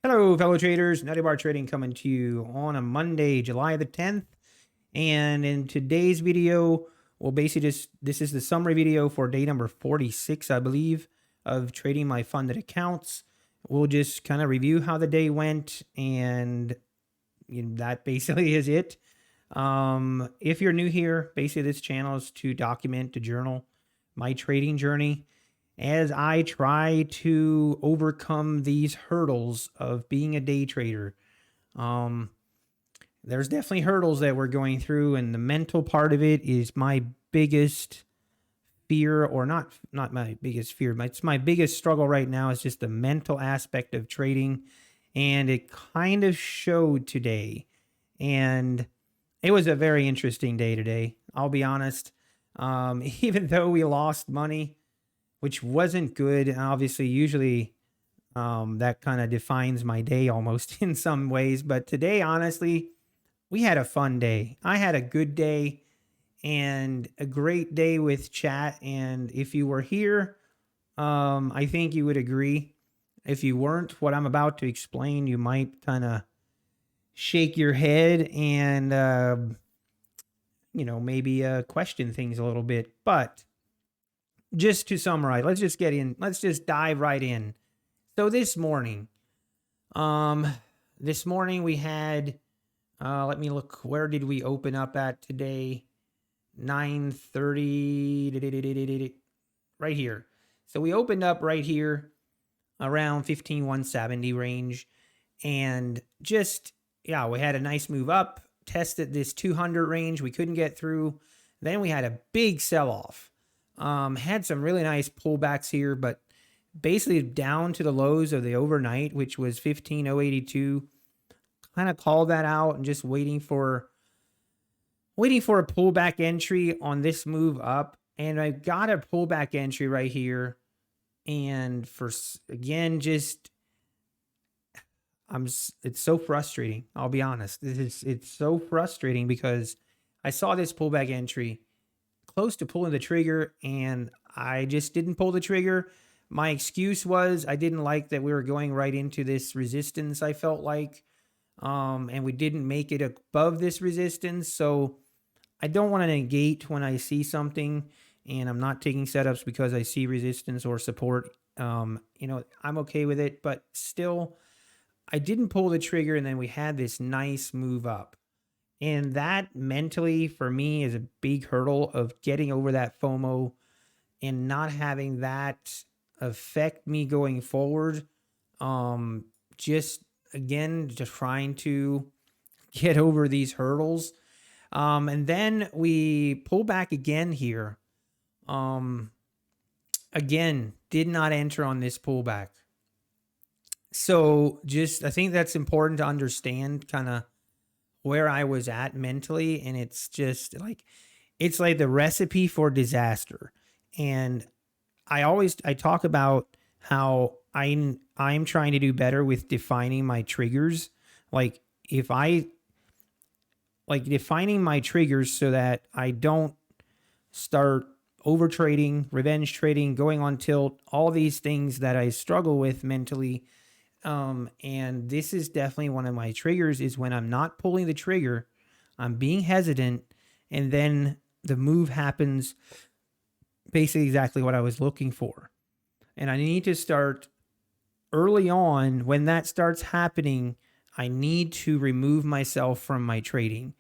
Hello, fellow traders. Nutty Bar Trading coming to you on a Monday, July the 10th. And in today's video, we'll basically this is the summary video for day number 46, I believe, of trading my funded accounts. We'll just kind of review how the day went, and that basically is it. If you're new here, basically this channel is to document, to journal my trading journey as I try to overcome these hurdles of being a day trader. Um, there's definitely hurdles that we're going through, and the mental part of it is my biggest fear, or not my biggest fear, but it's my biggest struggle right now is just the mental aspect of trading, and it kind of showed today. And it was a very interesting day today, I'll be honest. Even though we lost money, which wasn't good. And obviously, usually that kind of defines my day almost in some ways. But today, honestly, we had a fun day. I had a good day and a great day with chat. And if you were here, I think you would agree. If you weren't, what I'm about to explain, you might kind of shake your head and, maybe question things a little bit. But just to summarize, let's just get in. Let's just dive right in. So um, this morning we had, let me look, where did we open up at today? 9:30, right here. So we opened up right here around 15,170 range, and just, yeah, we had a nice move up, tested this 200 range. We couldn't get through. Then we had a big sell off. Had some really nice pullbacks here, but basically down to the lows of the overnight, which was 15,082. Kind of called that out and just waiting for a pullback entry on this move up. And I got a pullback entry right here. And it's so frustrating. I'll be honest. It's so frustrating because I saw this pullback entry close to pulling the trigger, and I just didn't pull the trigger. My excuse was I didn't like that we were going right into this resistance, I felt like, and we didn't make it above this resistance. So I don't want to negate when I see something, and I'm not taking setups because I see resistance or support. I'm okay with it, but still, I didn't pull the trigger, and then we had this nice move up. And that mentally for me is a big hurdle of getting over that FOMO and not having that affect me going forward. Just again, just trying to get over these hurdles. And then we pull back again here. Again, did not enter on this pullback. So I think that's important to understand kind of where I was at mentally, and it's like the recipe for disaster. And I talk about how I'm trying to do better with defining my triggers. Like if I like defining my triggers so that I don't start over trading, revenge trading, going on tilt, all these things that I struggle with mentally. And this is definitely one of my triggers is when I'm not pulling the trigger, I'm being hesitant, and then the move happens basically exactly what I was looking for. And I need to start early on. When that starts happening, I need to remove myself from my trading.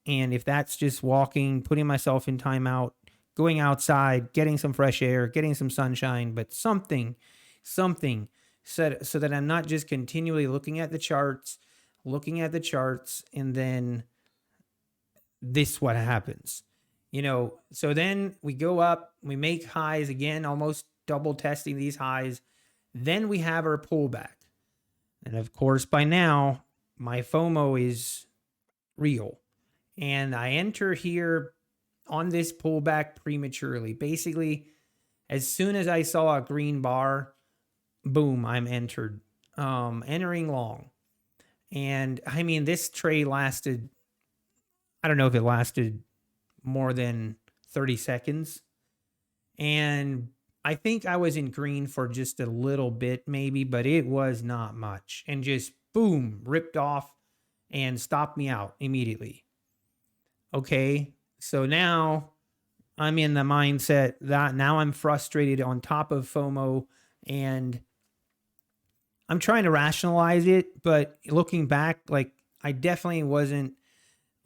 And if that's just walking, putting myself in timeout, going outside, getting some fresh air, getting some sunshine, but something so that I'm not just continually looking at the charts, and then this what happens. So then we go up, we make highs again, almost double testing these highs. Then we have our pullback. And of course, by now, my FOMO is real. And I enter here on this pullback prematurely. Basically, as soon as I saw a green bar, boom, I'm entering long. And I mean, this trade lasted, I don't know if it lasted more than 30 seconds. And I think I was in green for just a little bit, maybe, but it was not much. And just boom, ripped off and stopped me out immediately. Okay. So now I'm in the mindset that now I'm frustrated on top of FOMO, and I'm trying to rationalize it. But looking back, like I definitely wasn't,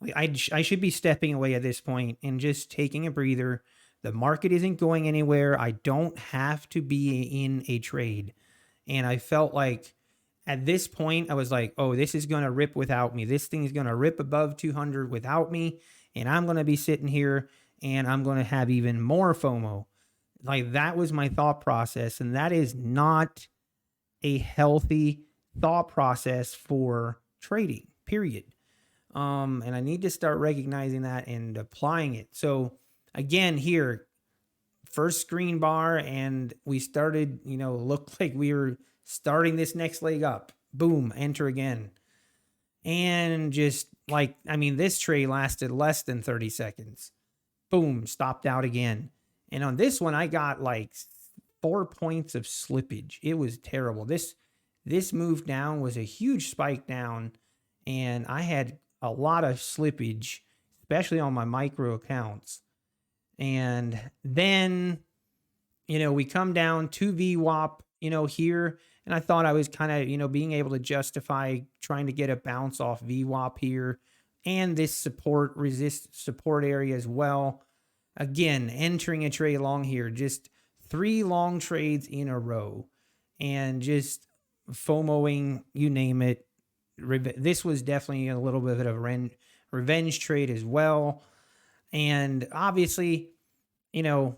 like, I should be stepping away at this point and just taking a breather. The market isn't going anywhere. I don't have to be in a trade. And I felt like at this point, I was like, oh, this is going to rip without me. This thing is going to rip above 200 without me. And I'm going to be sitting here and I'm going to have even more FOMO. Like that was my thought process. And that is not a healthy thought process for trading, period. And I need to start recognizing that and applying it. So again, here, first screen bar, and we started, looked like we were starting this next leg up. Boom, enter again. And just like, I mean, this trade lasted less than 30 seconds. Boom, stopped out again. And on this one, I got like 4 points of slippage. It was terrible. This move down was a huge spike down, and I had a lot of slippage, especially on my micro accounts. And then, we come down to VWAP, here. And I thought I was kind of, being able to justify trying to get a bounce off VWAP here and this support area as well. Again, entering a trade long here, just 3 long trades in a row and just FOMOing, you name it. This was definitely a little bit of a revenge trade as well. And obviously, I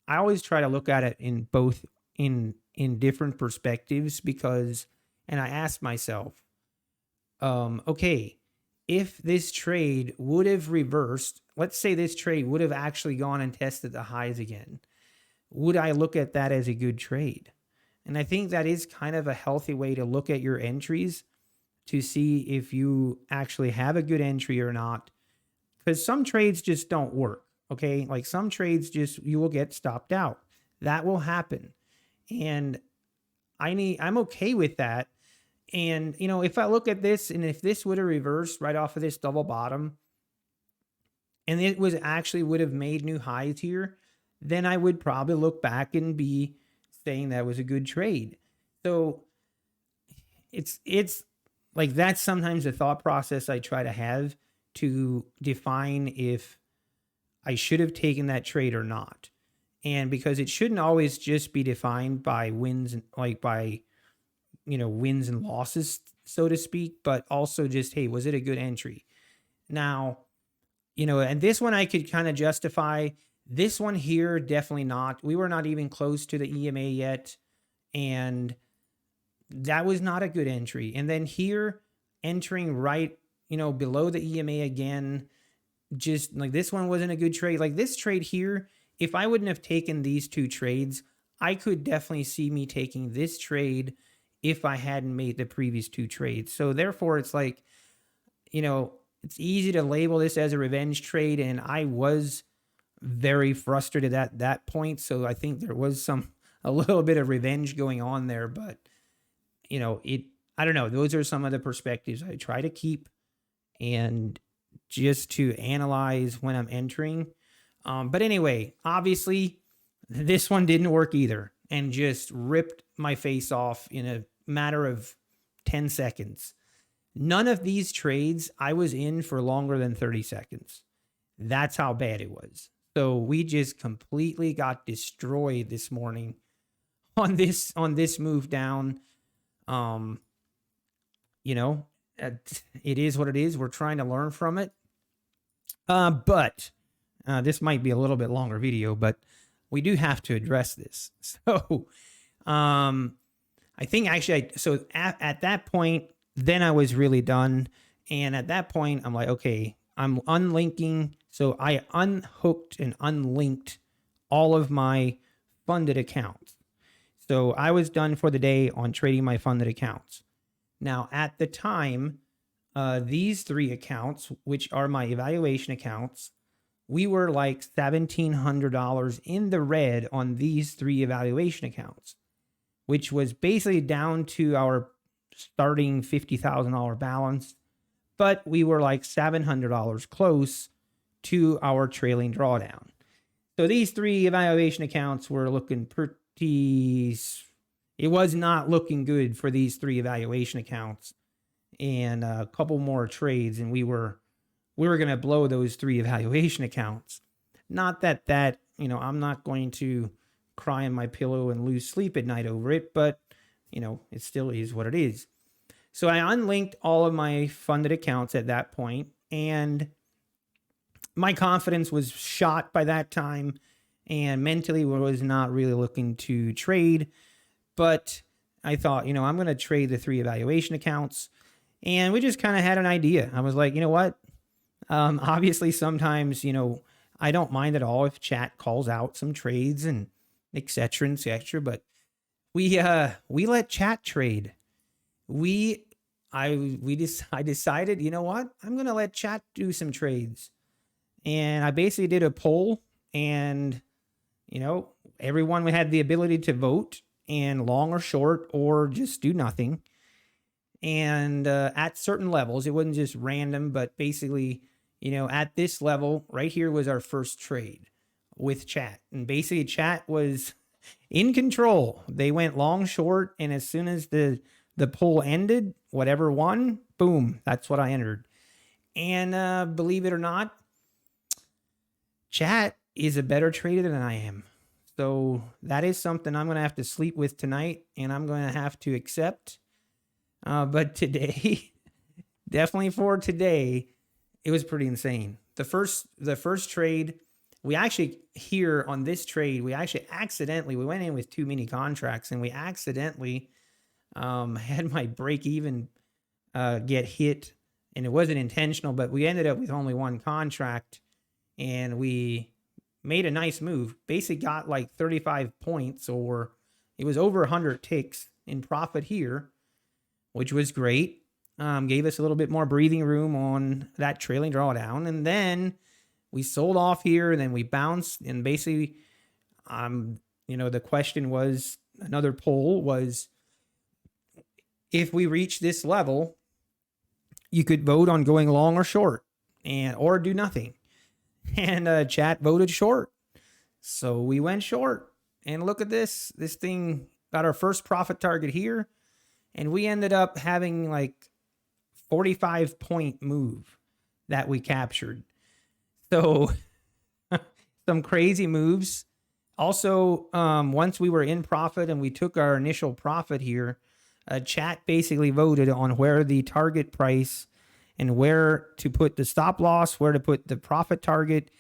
always try to look at it in both in different perspectives because, and I ask myself, okay, if this trade would have reversed, let's say this trade would have actually gone and tested the highs again, would I look at that as a good trade? And I think that is kind of a healthy way to look at your entries to see if you actually have a good entry or not. Because some trades just don't work. Okay. Like some trades you will get stopped out. That will happen. And I'm okay with that. And, if I look at this and if this would have reversed right off of this double bottom and it would have made new highs here, then I would probably look back and be saying that was a good trade. So it's like that's sometimes the thought process I try to have to define if I should have taken that trade or not. And because it shouldn't always just be defined by wins, like by, wins and losses, so to speak, but also just, hey, was it a good entry? Now, and this one I could kind of justify. This one here, definitely not. We were not even close to the EMA yet. And that was not a good entry. And then here, entering right, below the EMA again, just like this one wasn't a good trade. Like this trade here, if I wouldn't have taken these 2 trades, I could definitely see me taking this trade if I hadn't made the previous 2 trades. So therefore, it's like, it's easy to label this as a revenge trade. And I was very frustrated at that point. So I think there was a little bit of revenge going on there, but I don't know. Those are some of the perspectives I try to keep and just to analyze when I'm entering. But anyway, obviously this one didn't work either and just ripped my face off in a matter of 10 seconds. None of these trades I was in for longer than 30 seconds. That's how bad it was. So we just completely got destroyed this morning on this move down. It is what it is. We're trying to learn from it. But this might be a little bit longer video, but we do have to address this. So, I think actually, at that point, then I was really done. And at that point, I'm like, okay, I'm unlinking. So I unhooked and unlinked all of my funded accounts. So I was done for the day on trading my funded accounts. Now, at the time, these 3 accounts, which are my evaluation accounts, we were like $1,700 in the red on these 3 evaluation accounts, which was basically down to our starting $50,000 balance. But we were like $700 close to our trailing drawdown. So these 3 evaluation accounts were looking pretty, it was not looking good for these 3 evaluation accounts, and a couple more trades, and we were going to blow those 3 evaluation accounts. Not that, I'm not going to cry in my pillow and lose sleep at night over it, but, it still is what it is. So I unlinked all of my funded accounts at that point, and my confidence was shot by that time, and mentally was not really looking to trade. But I thought, I'm going to trade the 3 evaluation accounts. And we just kind of had an idea. I was like, you know what? Obviously, sometimes, I don't mind at all if chat calls out some trades and et cetera, et cetera. But we let chat trade. I decided, you know what? I'm going to let chat do some trades. And I basically did a poll, and, everyone had the ability to vote, and long or short, or just do nothing. And at certain levels, it wasn't just random, but basically, at this level right here was our first trade with chat. And basically chat was in control. They went long, short, and as soon as the poll ended, whatever won, boom, that's what I entered. And believe it or not, chat is a better trader than I am. So that is something I'm going to have to sleep with tonight, and I'm going to have to accept. But today, definitely for today, it was pretty insane. The first trade, we actually here on this trade, we went in with too many contracts, and we accidentally had my break even get hit, and it wasn't intentional, but we ended up with only 1 contract, and we made a nice move. Basically got like 35 points, or it was over 100 ticks in profit here, which was great. Gave us a little bit more breathing room on that trailing drawdown. And then we sold off here, and then we bounced. And basically, the question was, another poll was, if we reach this level, you could vote on going long or short, or do nothing. And chat voted short. So we went short. And look at this. This thing got our first profit target here. And we ended up having like 45 point move that we captured. So some crazy moves. Also, once we were in profit and we took our initial profit here, chat basically voted on where the target price and where to put the stop loss, where to put the profit target,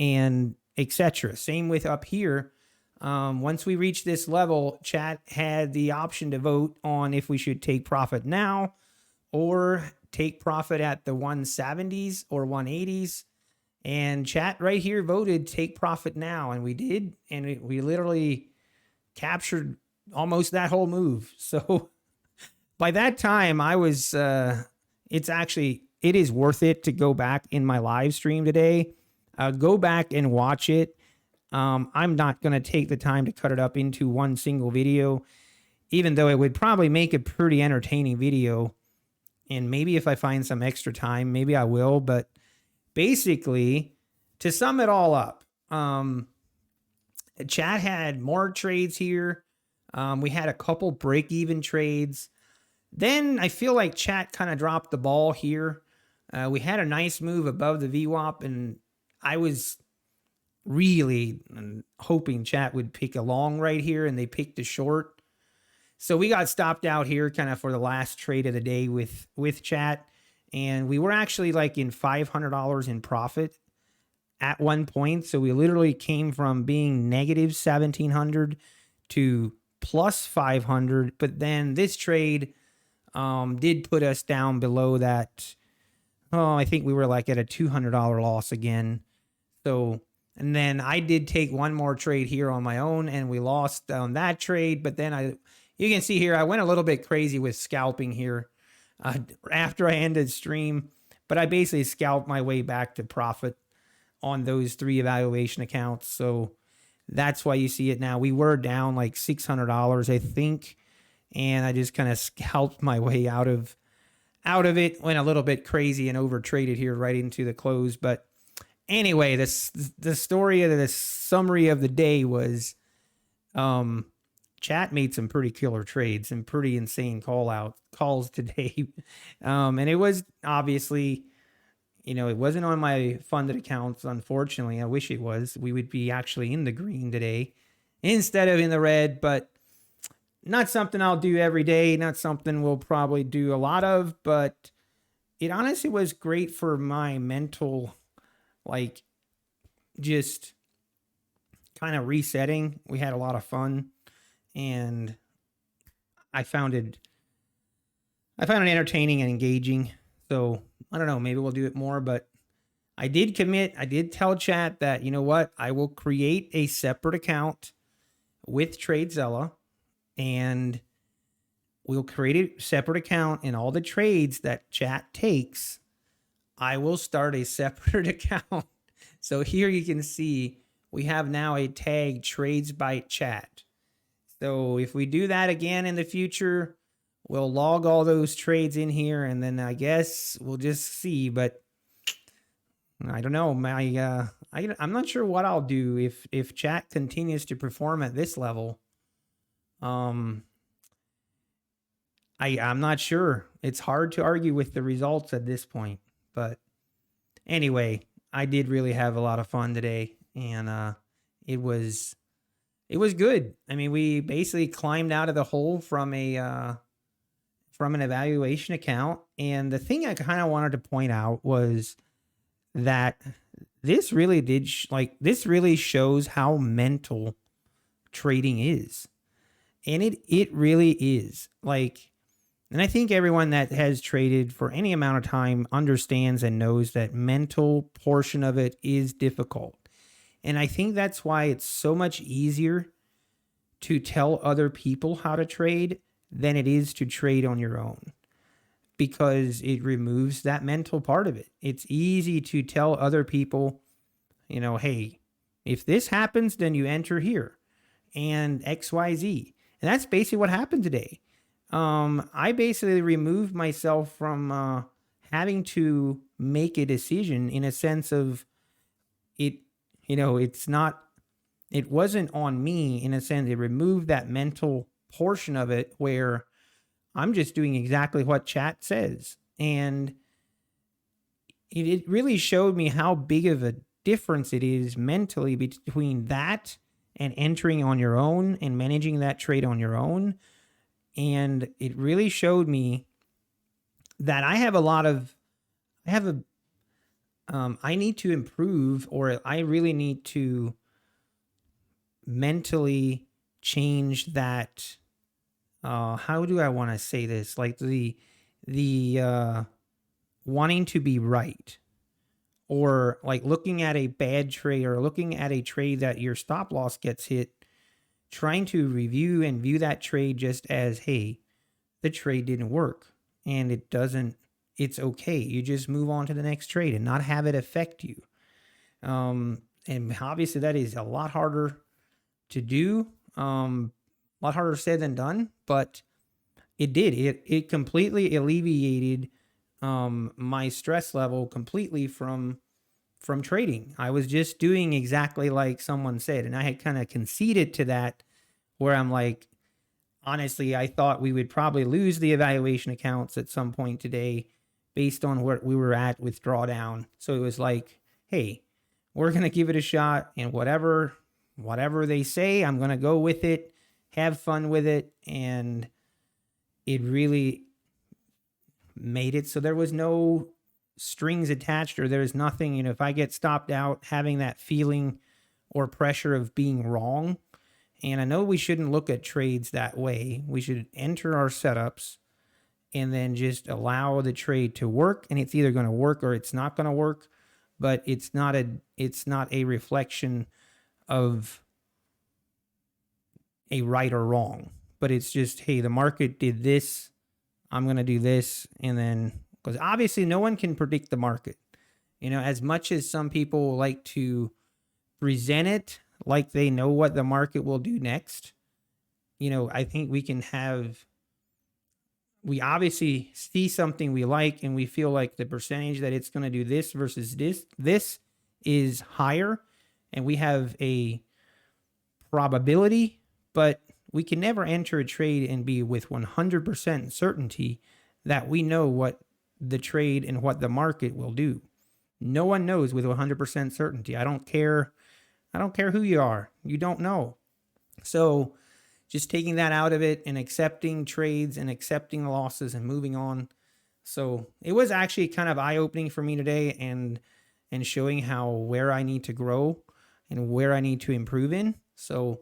and etc. Same with up here. Once we reached this level, chat had the option to vote on if we should take profit now or take profit at the 170s or 180s. And chat right here voted take profit now. And we did. And we literally captured almost that whole move. So by that time, I was, it is worth it to go back in my live stream today. Go back and watch it. I'm not going to take the time to cut it up into one single video, even though it would probably make a pretty entertaining video. And maybe if I find some extra time, maybe I will. But basically, to sum it all up, chat had more trades here. We had a couple break-even trades. Then I feel like chat kind of dropped the ball here. We had a nice move above the VWAP, and I was really hoping chat would pick a long right here, and they picked a short. So we got stopped out here kind of for the last trade of the day with chat. And we were actually like in $500 in profit at one point. So we literally came from being negative 1,700 to plus 500. But then this trade did put us down below that. Oh, I think we were like at a $200 loss again. So, and then I did take one more trade here on my own, and we lost on that trade. But then you can see here, I went a little bit crazy with scalping here after I ended stream, but I basically scalped my way back to profit. on those 3 evaluation accounts. So that's why you see it now. We were down like $600, I think, and I just kind of scalped my way out of it. Went a little bit crazy and over traded here right into the close. But anyway, the story of the summary of the day was chat made some pretty killer trades and pretty insane calls today. And it was obviously, it wasn't on my funded accounts, unfortunately. I wish it was. We would be actually in the green today instead of in the red, but not something I'll do every day. Not something we'll probably do a lot of, but it honestly was great for my mental, like, just kind of resetting. We had a lot of fun, and I found it entertaining and engaging. So I don't know, maybe we'll do it more, but I did commit. I did tell chat that, you know what, I will create a separate account with TradeZella, and we'll create a separate account, and all the trades that chat takes, I will start a separate account. So here you can see we have now a tag trades by chat. So if we do that again in the future, we'll log all those trades in here, and then I guess we'll just see. But I don't know. I'm not sure what I'll do if chat continues to perform at this level. I'm not sure. It's hard to argue with the results at this point. But anyway, I did really have a lot of fun today, and it was good. I mean, we basically climbed out of the hole from an evaluation account, and the thing I kind of wanted to point out was that this really this really shows how mental trading is, and it really is like. And I think everyone that has traded for any amount of time understands and knows that mental portion of it is difficult. And I think that's why it's so much easier to tell other people how to trade than it is to trade on your own, because it removes that mental part of it. It's easy to tell other people, hey, if this happens, then you enter here and XYZ. And that's basically what happened today. I basically removed myself from having to make a decision, in a sense of it, it wasn't on me, in a sense. It removed that mental portion of it where I'm just doing exactly what chat says. And it really showed me how big of a difference it is mentally between that and entering on your own and managing that trade on your own. And it really showed me that I need to improve, or I really need to mentally change that. How do I want to say this? Like the wanting to be right, or like looking at a bad trade, or looking at a trade that your stop loss gets hit, trying to review and view that trade just as, hey, the trade didn't work, and it's okay. You just move on to the next trade and not have it affect you. And obviously that is a lot harder to do, a lot harder said than done, but it did. It completely alleviated my stress level completely from trading. I was just doing exactly like someone said, and I had kind of conceded to that, where I'm like, honestly, I thought we would probably lose the evaluation accounts at some point today based on where we were at with drawdown. So it was like, hey, we're going to give it a shot, and whatever they say, I'm going to go with it, have fun with it. And it really made it so there was no strings attached, or there's nothing, if I get stopped out, having that feeling or pressure of being wrong. And I know we shouldn't look at trades that way. We should enter our setups and then just allow the trade to work, and it's either going to work or it's not going to work. But it's not a reflection of a right or wrong, but it's just, hey, the market did this, I'm going to do this. And then, because obviously no one can predict the market. You know, as much as some people like to present it like they know what the market will do next, you know, I think we obviously see something we like and we feel like the percentage that it's going to do this versus this is higher, and we have a probability, but we can never enter a trade and be with 100% certainty that we know what the trade and what the market will do. No one knows with 100% certainty. I don't care who you are. You don't know. So just taking that out of it and accepting trades and accepting losses and moving on. So it was actually kind of eye-opening for me today, and showing how where I need to grow and where I need to improve in. So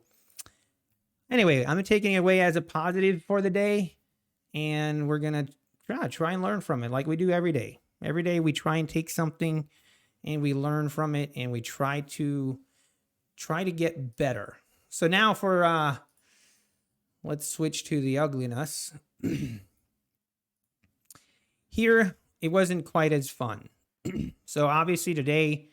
anyway, I'm taking it away as a positive for the day, and we're going to try and learn from it like we do every day. Every day we try and take something and we learn from it, and we try to get better. So now for let's switch to the ugliness. Here, it wasn't quite as fun. So obviously today,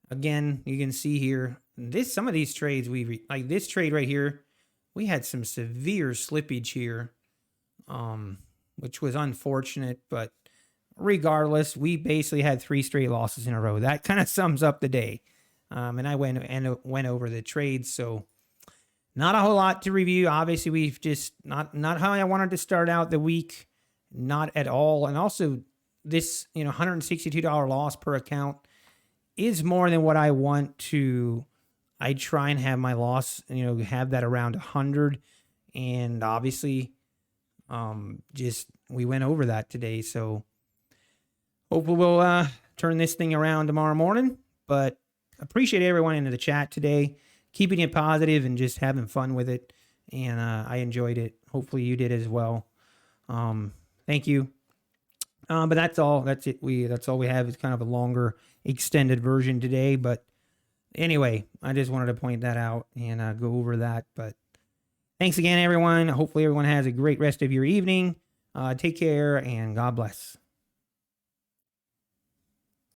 again, you can see here, some of these trades, like this trade right here, we had some severe slippage here, which was unfortunate, but regardless, we basically had 3 straight losses in a row. That kind of sums up the day. And I went over the trades, so not a whole lot to review. Obviously, we've just not how I wanted to start out the week, not at all. And also, this $162 loss per account is more than what I want to. I try and have my loss, have that around 100, and obviously, just we went over that today. So hopefully we'll turn this thing around tomorrow morning. But appreciate everyone in the chat today, keeping it positive and just having fun with it. And I enjoyed it. Hopefully you did as well. Thank you. But that's all. That's it. That's all we have. It's kind of a longer, extended version today. But anyway, I just wanted to point that out and go over that. But thanks again, everyone. Hopefully everyone has a great rest of your evening. Take care and God bless.